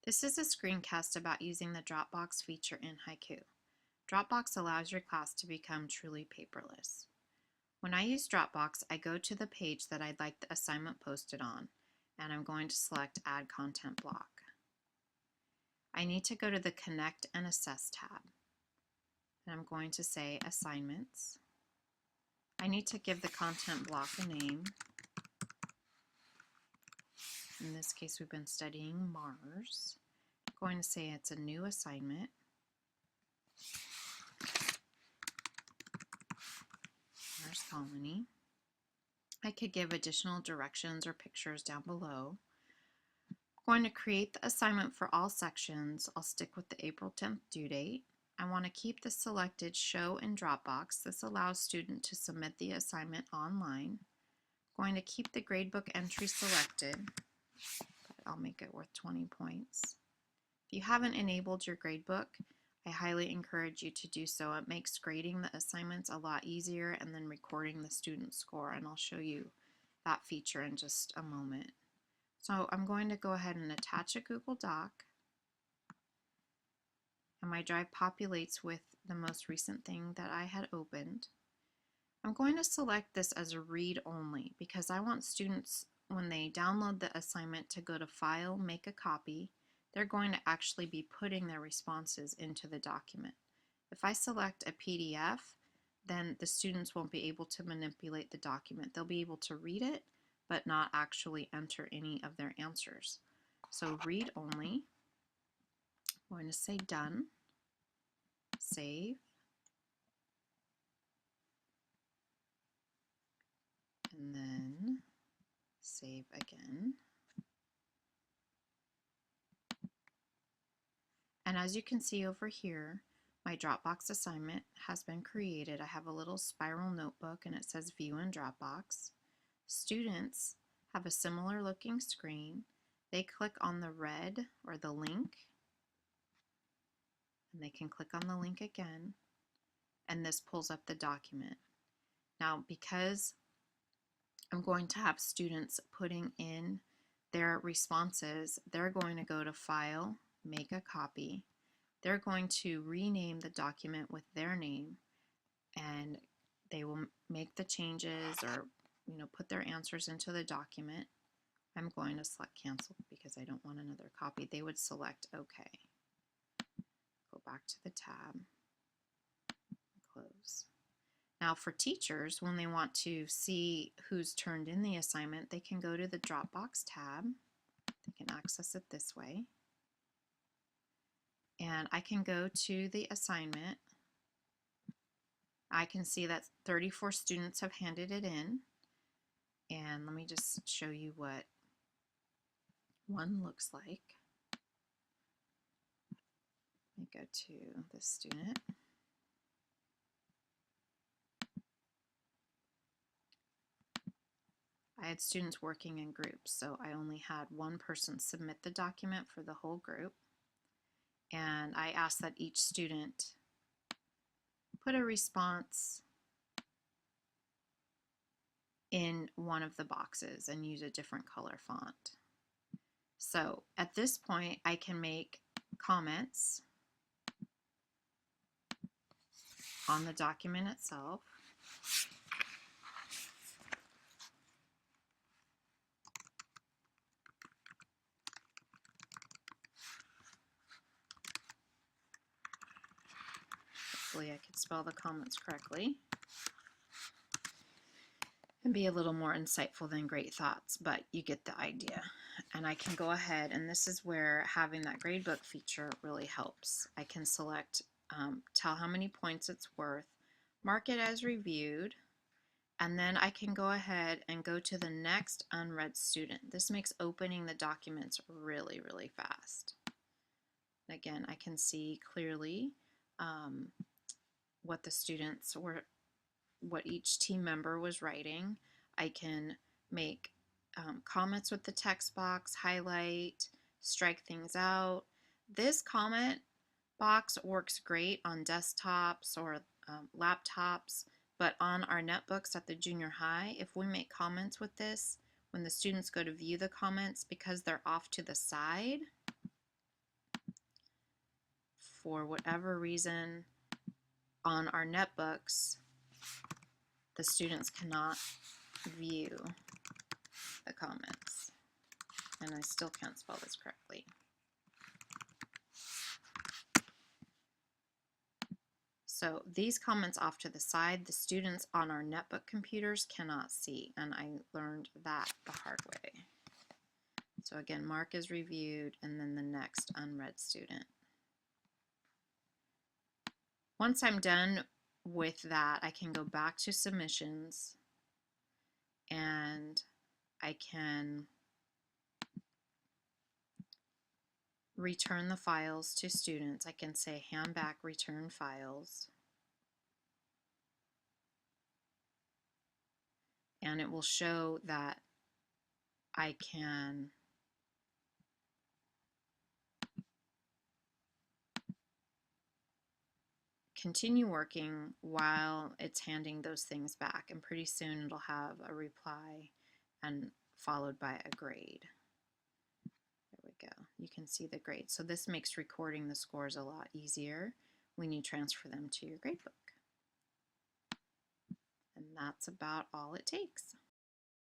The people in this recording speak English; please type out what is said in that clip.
This is a screencast about using the Dropbox feature in Haiku. Dropbox allows your class to become truly paperless. When I use Dropbox, I go to the page that I'd like the assignment posted on, and I'm going to select Add Content Block. I need to go to the Connect and Assess tab, and I'm going to say Assignments. I need to give the content block a name. In this case, we've been studying Mars. I'm going to say it's a new assignment. Mars Colony. I could give additional directions or pictures down below. I'm going to create the assignment for all sections. I'll stick with the April 10th due date. I want to keep the selected Show in Dropbox. This allows students to submit the assignment online. I'm going to keep the gradebook entry selected, but I'll make it worth 20 points. If you haven't enabled your gradebook, I highly encourage you to do so. It makes grading the assignments a lot easier and then recording the student score, and I'll show you that feature in just a moment. So I'm going to go ahead and attach a Google Doc, and my drive populates with the most recent thing that I had opened. I'm going to select this as a read only because I want students, when they download the assignment, to go to File, Make a Copy. They're going to actually be putting their responses into the document. If I select a PDF, then the students won't be able to manipulate the document. They'll be able to read it, but not actually enter any of their answers. So read only. I'm going to say done, save, and then save again. And as you can see over here, my Dropbox assignment has been created. I have a little spiral notebook and it says View in Dropbox. Students have a similar looking screen. They click on the red or the link, and they can click on the link again, and this pulls up the document. Now, because I'm going to have students putting in their responses, they're going to go to File, Make a Copy. They're going to rename the document with their name, and they will make the changes or put their answers into the document. I'm going to select Cancel because I don't want another copy. They would select OK. Go back to the tab, close. Now for teachers, when they want to see who's turned in the assignment, they can go to the Dropbox tab. They can access it this way. And I can go to the assignment. I can see that 34 students have handed it in. And let me just show you what one looks like. Let me go to the student. I had students working in groups, so I only had one person submit the document for the whole group. And I asked that each student put a response in one of the boxes and use a different color font. So at this point, I can make comments on the document itself. Hopefully I could spell the comments correctly and be a little more insightful than great thoughts, but you get the idea. And I can go ahead, and this is where having that gradebook feature really helps. I can select, tell how many points it's worth, mark it as reviewed, and then I can go ahead and go to the next unread student. This makes opening the documents really, really fast. Again, I can see clearly what the students were, what each team member was writing. I can make comments with the text box, highlight, strike things out. This comment box works great on desktops or laptops, but on our netbooks at the junior high, if we make comments with this, when the students go to view the comments, because they're off to the side, for whatever reason on our netbooks, the students cannot view the comments. And I still can't spell this correctly. So these comments off to the side, the students on our netbook computers cannot see, and I learned that the hard way. So again, mark as reviewed, and then the next unread student. Once I'm done with that, I can go back to submissions, and I can return the files to students. I can say hand back return files, and it will show that I can continue working while it's handing those things back, and pretty soon it'll have a reply and followed by a grade. There we go. You can see the grade. So this makes recording the scores a lot easier when you transfer them to your gradebook. And that's about all it takes.